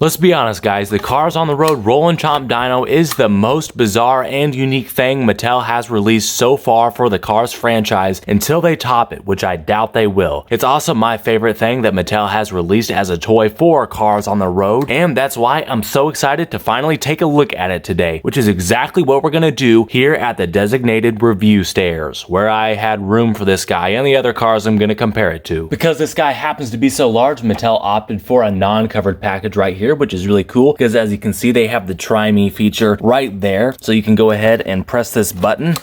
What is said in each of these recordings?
Let's be honest guys, the Cars on the Road Roll and Chomp Dino is the most bizarre and unique thing Mattel has released so far for the Cars franchise until they top it, which I doubt they will. It's also my favorite thing that Mattel has released as a toy for Cars on the Road, and that's why I'm so excited to finally take a look at it today, which is exactly what we're gonna do here at the designated review stairs, where I had room for this guy and the other cars I'm gonna compare it to. Because this guy happens to be so large, Mattel opted for a non-covered package right here, which is really cool because as you can see, they have the Try Me feature right there. So you can go ahead and press this button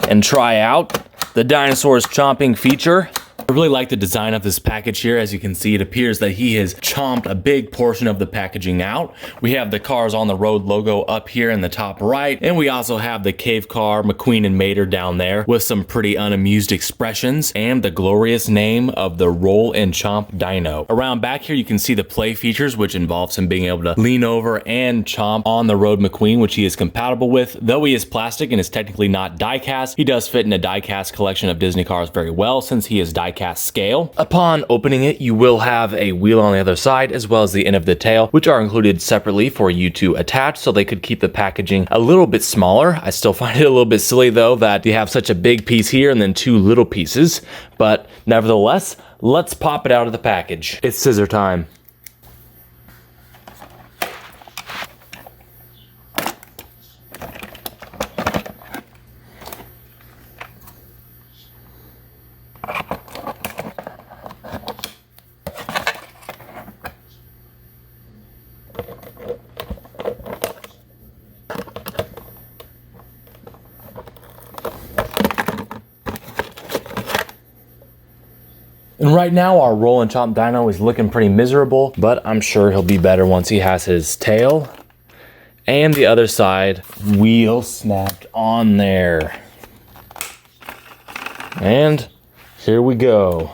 and try out the Dinosaurs chomping feature. I really like the design of this package here. As you can see, it appears that he has chomped a big portion of the packaging out. We have the Cars on the Road logo up here in the top right, and we also have the cave car McQueen and Mater down there with some pretty unamused expressions and the glorious name of the Roll and Chomp Dino. Around back here, you can see the play features, which involves him being able to lean over and chomp on the Road McQueen, which he is compatible with. Though he is plastic and is technically not die-cast, he does fit in a die-cast collection of Disney cars very well since he is die-cast scale. Upon opening it, you will have a wheel on the other side as well as the end of the tail, which are included separately for you to attach so they could keep the packaging a little bit smaller. I still find it a little bit silly though that you have such a big piece here and then two little pieces, but nevertheless, let's pop it out of the package. It's scissor time. And right now our Roll and Chomp Dino is looking pretty miserable, but I'm sure he'll be better once he has his tail and the other side wheel snapped on there. And here we go.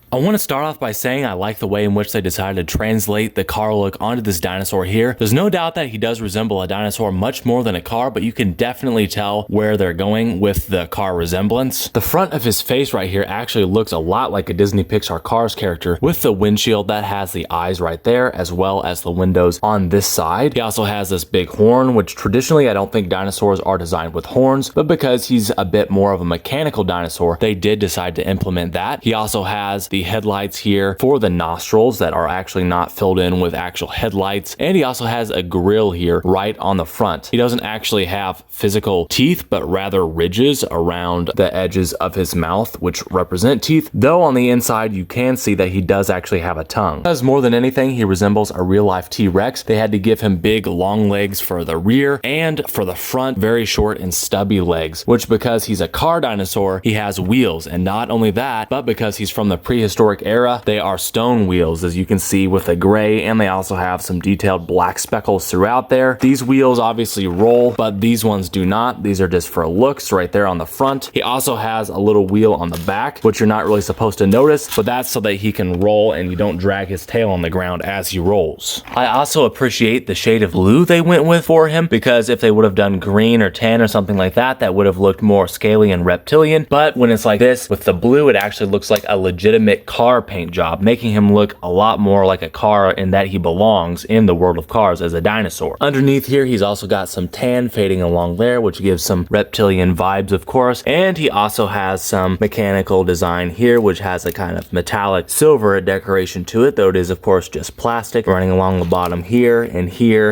I want to start off by saying I like the way in which they decided to translate the car look onto this dinosaur here. There's no doubt that he does resemble a dinosaur much more than a car, but you can definitely tell where they're going with the car resemblance. The front of his face right here actually looks a lot like a Disney Pixar Cars character with the windshield that has the eyes right there as well as the windows on this side. He also has this big horn, which traditionally I don't think dinosaurs are designed with horns, but because he's a bit more of a mechanical dinosaur, they did decide to implement that. He also has the headlights here for the nostrils that are actually not filled in with actual headlights, and he also has a grill here right on the front. He doesn't actually have physical teeth, but rather ridges around the edges of his mouth, which represent teeth, though on the inside you can see that he does actually have a tongue. Because more than anything, he resembles a real-life T-Rex. They had to give him big long legs for the rear, and for the front, very short and stubby legs, which because he's a car dinosaur, he has wheels. And not only that, but because he's from the prehistoric era, they are stone wheels, as you can see with the gray, and they also have some detailed black speckles throughout there. These wheels obviously roll, but these ones do not. These are just for looks right there on the front. He also has a little wheel on the back, which you're not really supposed to notice, but that's so that he can roll and you don't drag his tail on the ground as he rolls. I also appreciate the shade of blue they went with for him, because if they would have done green or tan or something like that, that would have looked more scaly and reptilian. But when it's like this with the blue, it actually looks like a legitimate car paint job, making him look a lot more like a car in that he belongs in the world of Cars as a dinosaur. Underneath here, he's also got some tan fading along there, which gives some reptilian vibes, of course. And he also has some mechanical design here, which has a kind of metallic silver decoration to it, though it is, of course, just plastic running along the bottom here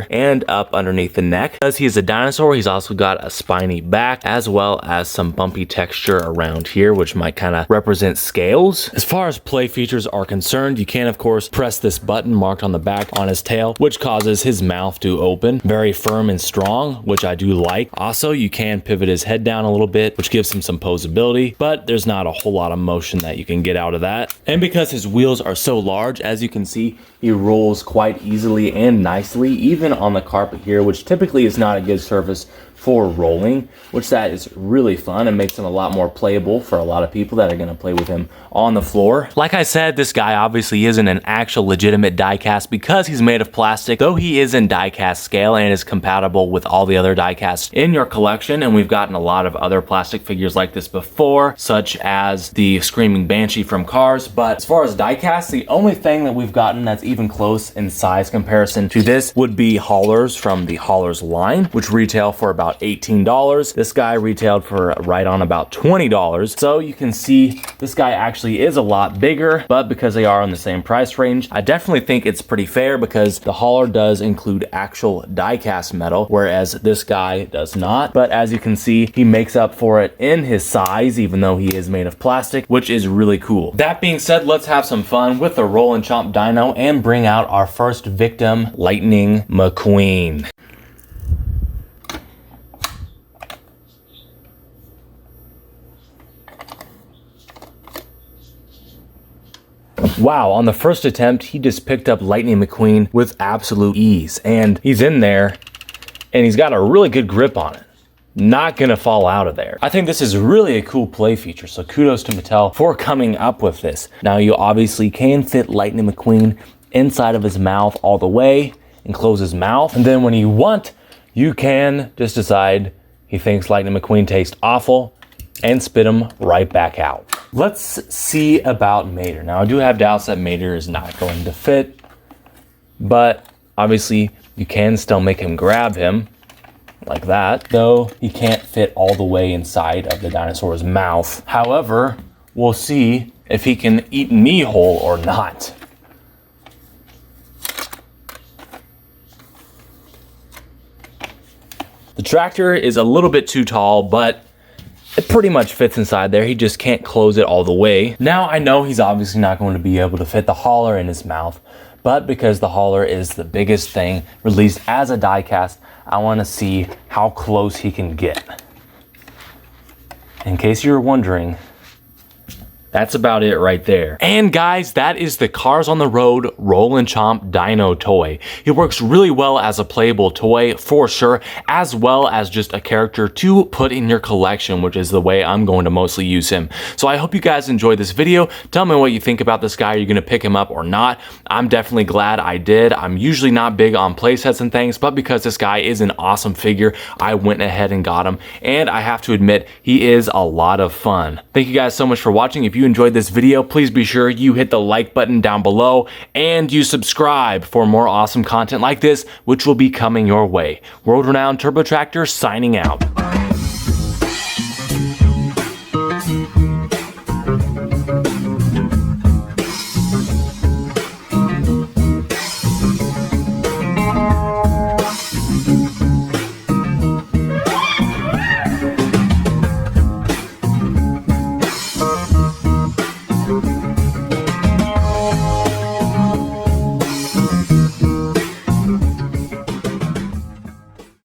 and up underneath the neck. Because he's a dinosaur, he's also got a spiny back as well as some bumpy texture around here, which might kind of represent scales. As far as play features are concerned, you can of course press this button marked on the back on his tail, which causes his mouth to open very firm and strong, which I do like. Also, you can pivot his head down a little bit, which gives him some posability, but there's not a whole lot of motion that you can get out of that. And because his wheels are so large, as you can see, he rolls quite easily and nicely, even on the carpet here, which typically is not a good surface for rolling, which that is really fun and makes him a lot more playable for a lot of people that are going to play with him on the floor. Like I said, this guy obviously isn't an actual legitimate die-cast because he's made of plastic, though he is in die-cast scale and is compatible with all the other die-casts in your collection. And we've gotten a lot of other plastic figures like this before, such as the Screaming Banshee from Cars. But as far as die-cast, the only thing that we've gotten that's even close in size comparison to this would be haulers from the haulers line, which retail for about $18. This guy retailed for right on about $20. So you can see this guy actually is a lot bigger, but because they are on the same price range, I definitely think it's pretty fair because the hauler does include actual die-cast metal, whereas this guy does not. But as you can see, he makes up for it in his size, even though he is made of plastic, which is really cool. That being said, let's have some fun with the Roll and Chomp Dino and bring out our first victim, Lightning McQueen. Wow, on the first attempt, he just picked up Lightning McQueen with absolute ease. And he's in there, and he's got a really good grip on it. Not gonna fall out of there. I think this is really a cool play feature, so kudos to Mattel for coming up with this. Now, you obviously can fit Lightning McQueen inside of his mouth all the way and close his mouth. And then when you want, you can just decide he thinks Lightning McQueen tastes awful and spit him right back out. Let's see about Mater. Now, I do have doubts that Mater is not going to fit, but obviously you can still make him grab him like that, though he can't fit all the way inside of the dinosaur's mouth. However, we'll see if he can eat me whole or not. The tractor is a little bit too tall, but it pretty much fits inside there. He just can't close it all the way. Now, I know he's obviously not going to be able to fit the hauler in his mouth, but because the hauler is the biggest thing released as a die-cast, I want to see how close he can get. In case you're wondering, that's about it right there. And guys, that is the Cars on the Road Roll and Chomp Dino toy. It works really well as a playable toy for sure, as well as just a character to put in your collection, which is the way I'm going to mostly use him. So I hope you guys enjoyed this video. Tell me what you think about this guy. Are you gonna pick him up or not? I'm definitely glad I did. I'm usually not big on playsets and things, but because this guy is an awesome figure, I went ahead and got him. And I have to admit, he is a lot of fun. Thank you guys so much for watching. If you enjoyed this video, please be sure you hit the like button down below and you subscribe for more awesome content like this, which will be coming your way. World renowned Turbo Tractor signing out.